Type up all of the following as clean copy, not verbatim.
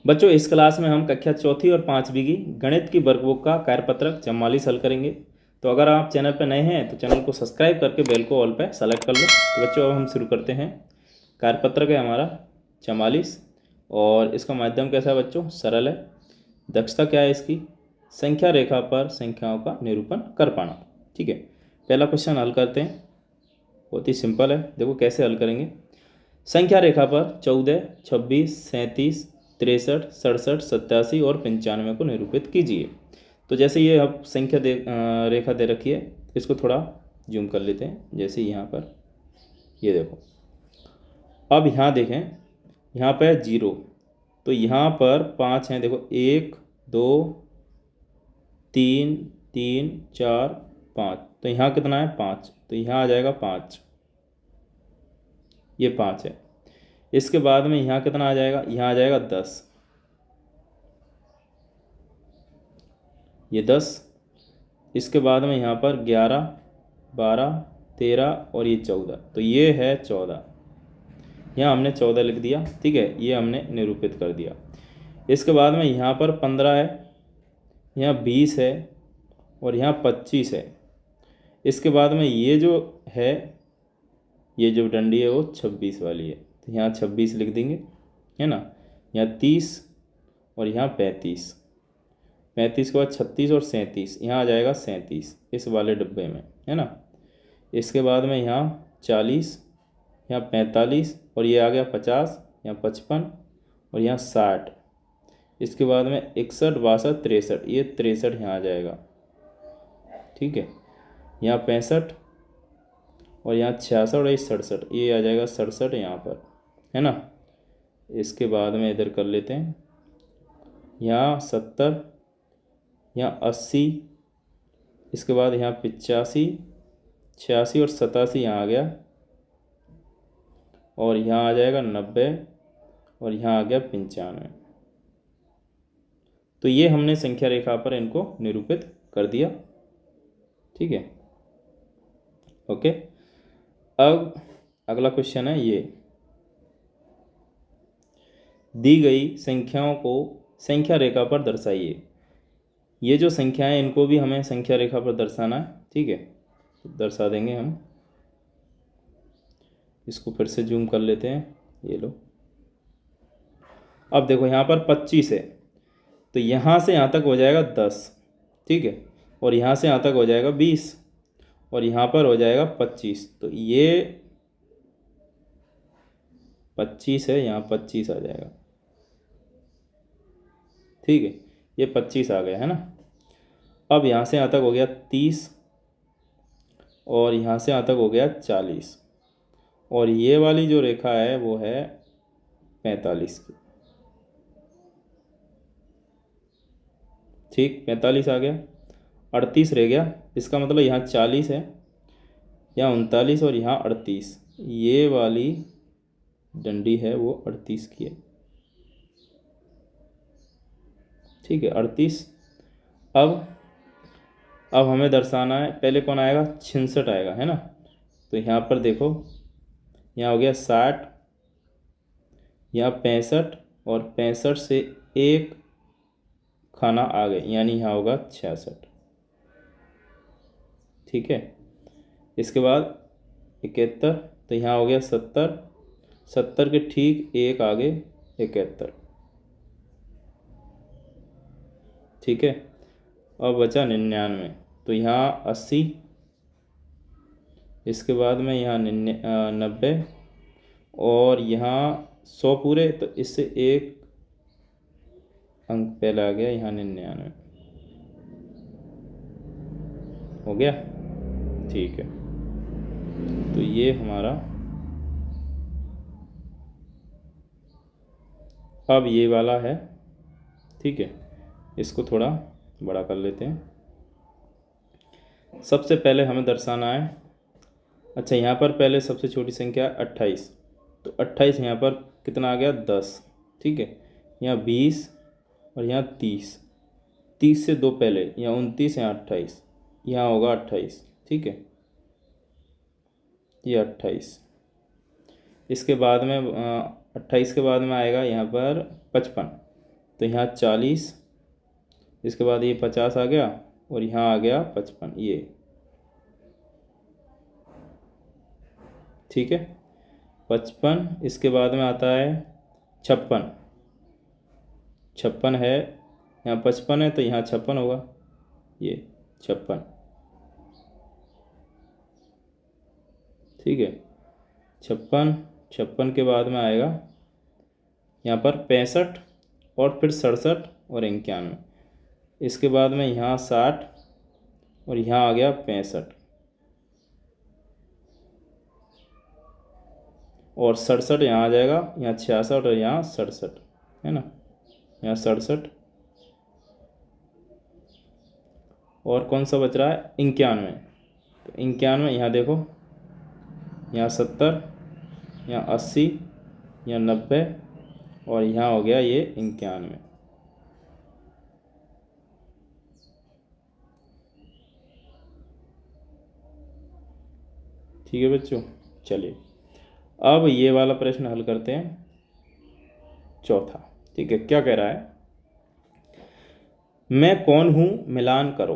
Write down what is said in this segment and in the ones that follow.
बच्चों इस क्लास में हम कक्षा चौथी और पाँचवीं की गणित की वर्कबुक का कार्यपत्रक 44 हल करेंगे। तो अगर आप चैनल पर नए हैं तो चैनल को सब्सक्राइब करके बेल को ऑल पे सेलेक्ट कर लो। तो बच्चों अब हम शुरू करते हैं। कार्यपत्रक है हमारा 44 और इसका माध्यम कैसा है बच्चों? सरल है। दक्षता क्या है इसकी? संख्या रेखा पर संख्याओं का निरूपण कर पाना। ठीक है, पहला क्वेश्चन हल करते हैं। बहुत ही सिंपल है, देखो कैसे हल करेंगे। संख्या रेखा पर 14, 26, 37, 63, 67, 87 और 95 को निरूपित कीजिए। तो जैसे ये अब संख्या रेखा दे रखी है, इसको थोड़ा जूम कर लेते हैं। जैसे यहाँ पर ये देखो, अब यहाँ देखें, यहाँ पर 0, तो यहाँ पर 5 हैं। देखो 1, 2, 3, 3, 4, 5, तो यहाँ कितना है? 5, तो यहाँ आ जाएगा 5, ये 5 है। इसके बाद में यहाँ कितना आ जाएगा? यहाँ आ जाएगा 10, ये 10। इसके बाद में यहाँ पर 11, 12, 13 और ये 14, तो ये है 14। यहाँ हमने 14 लिख दिया। ठीक है, ये हमने निरूपित कर दिया। इसके बाद में यहाँ पर 15 है, यहाँ 20 है और यहाँ 25 है। इसके बाद में ये जो है, ये जो डंडी है वो 26 वाली है, तो यहाँ 26 लिख देंगे, है ना। यहाँ 30 और यहाँ 35, 35 के बाद 36 और 37, यहाँ आ जाएगा 37 इस वाले डब्बे में, है ना। इसके बाद में यहाँ 40, यहाँ 45 और ये आ गया 50, यहाँ 55 और यहाँ 60। इसके बाद में 61, 62, 63, ये 63 यहाँ आ जाएगा। ठीक है, यहाँ 65 और यहाँ 66 और ये 67, ये आ जाएगा 67 यहाँ पर, है ना। इसके बाद में इधर कर लेते हैं, यहाँ 70, यहाँ 80, इसके बाद यहाँ 85, 86 और 87 यहाँ आ गया, और यहाँ आ जाएगा 90 और यहाँ आ गया 95। तो ये हमने संख्या रेखा पर इनको निरूपित कर दिया। ठीक है, ओके। अब अगला क्वेश्चन है ये, दी गई संख्याओं को संख्या रेखा पर दर्शाइए। ये जो संख्याएं इनको भी हमें संख्या रेखा पर दर्शाना है। ठीक है, तो दर्शा देंगे हम। इसको फिर से जूम कर लेते हैं, ये लो। अब देखो यहाँ पर 25 है, तो यहाँ से यहाँ तक हो जाएगा 10। ठीक है, और यहाँ से यहाँ तक हो जाएगा 20 और यहाँ पर हो जाएगा 25, तो ये 25 है, यहाँ 25 आ जाएगा। ठीक है, ये 25 आ गया, है ना। अब यहाँ से यहाँ तक हो गया 30 और यहाँ से यहाँ तक हो गया 40 और ये वाली जो रेखा है वो है 45 की। ठीक, 45 आ गया। 38 रह गया, इसका मतलब यहाँ 40 है, यहाँ 39 और यहाँ 38, ये वाली डंडी है वो 38 की है। ठीक है, 38। अब हमें दर्शाना है, पहले कौन आएगा? 66 आएगा, है ना। तो यहाँ पर देखो, यहाँ हो गया 60, यहाँ 65 और 65 से एक खाना आ गए, यानी यहाँ होगा 66। ठीक है, इसके बाद 71, तो यहाँ हो गया 70, 70 के ठीक एक आगे 71। ठीक है, अब बचा 99, तो यहाँ 80, इसके बाद में यहाँ 90 और यहाँ 100 पूरे, तो इससे एक अंक पहले आ गया, यहाँ 99 हो गया। ठीक है, तो ये हमारा, अब ये वाला है। ठीक है, इसको थोड़ा बड़ा कर लेते हैं। सबसे पहले हमें दर्शाना है, अच्छा यहाँ पर पहले सबसे छोटी संख्या 28, तो 28 यहाँ पर कितना आ गया? 10। ठीक है, यहाँ 20 और यहाँ 30, 30 से दो पहले, यहाँ 29, यहाँ 28, यहाँ होगा 28। ठीक है, ये 28। इसके बाद में 28 के बाद में आएगा यहाँ पर 55, तो यहाँ 40, इसके बाद ये 50 आ गया और यहाँ आ गया 55, ये ठीक है 55। इसके बाद में आता है 56, 56 है, यहाँ 55 है तो यहाँ 56 होगा, ये 56, ठीक है 56। 56 के बाद में आएगा यहाँ पर 65 और फिर 67 और 91, इसके बाद में यहाँ 60 और यहाँ आ गया 65 और 67 यहाँ आ जाएगा, यहाँ 66 और यहाँ 67 है ना, यहाँ 67 और कौन सा बच रहा है 91, तो 91 यहाँ देखो, यहाँ 70, यहाँ 80, यहाँ 90 और यहाँ हो गया ये 91। ठीक है बच्चों, चलिए अब ये वाला प्रश्न हल करते हैं, चौथा। ठीक है, क्या कह रहा है, मैं कौन हूँ मिलान करो।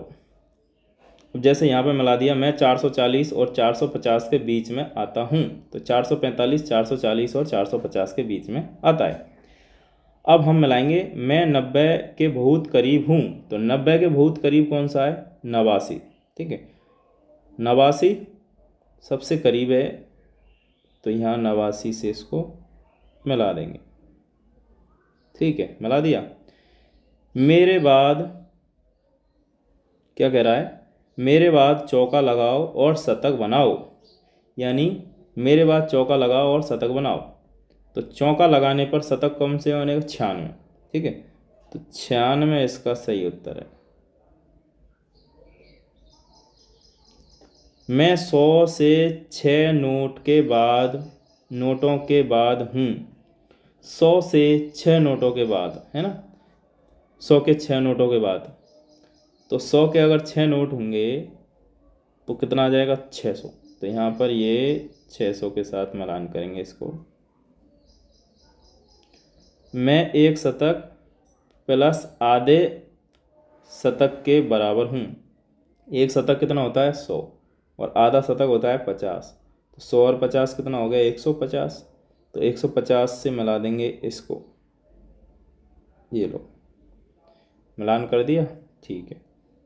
अब जैसे यहाँ पे मिला दिया, मैं 440 और 450 के बीच में आता हूँ, तो 445, 440 और 450 के बीच में आता है। अब हम मिलाएंगे, मैं 90 के बहुत करीब हूँ, तो 90 के बहुत करीब कौन सा है 89, ठीक है 89 सबसे करीब है, तो यहाँ 89 से इसको मिला देंगे, ठीक है मिला दिया। मेरे बाद क्या कह रहा है, मेरे बाद चौका लगाओ और शतक बनाओ, यानी मेरे बाद चौका लगाओ और शतक बनाओ, तो चौका लगाने पर शतक कम से होने का 96, ठीक है तो 96 इसका सही उत्तर है। मैं 100 से 6 नोटों के बाद हूँ, 100 से 6 नोटों के बाद है ना, 100 के 6 नोटों के बाद, तो 100 के अगर 6 नोट होंगे तो कितना आ जाएगा 600, तो यहाँ पर ये 600 के साथ मिलान करेंगे इसको। मैं एक शतक प्लस आधे शतक के बराबर हूँ, एक शतक कितना होता है 100 और आधा शतक होता है 50, तो 100 और 50 कितना हो गया 150, तो 150 से मिला देंगे इसको, ये लो मिलान कर दिया, ठीक है।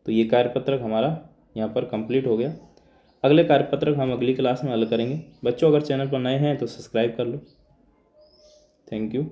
तो ये कार्यपत्रक हमारा यहाँ पर कंप्लीट हो गया। अगले कार्यपत्रक हम अगली क्लास में हल करेंगे। बच्चों अगर चैनल पर नए हैं तो सब्सक्राइब कर लो। Thank you.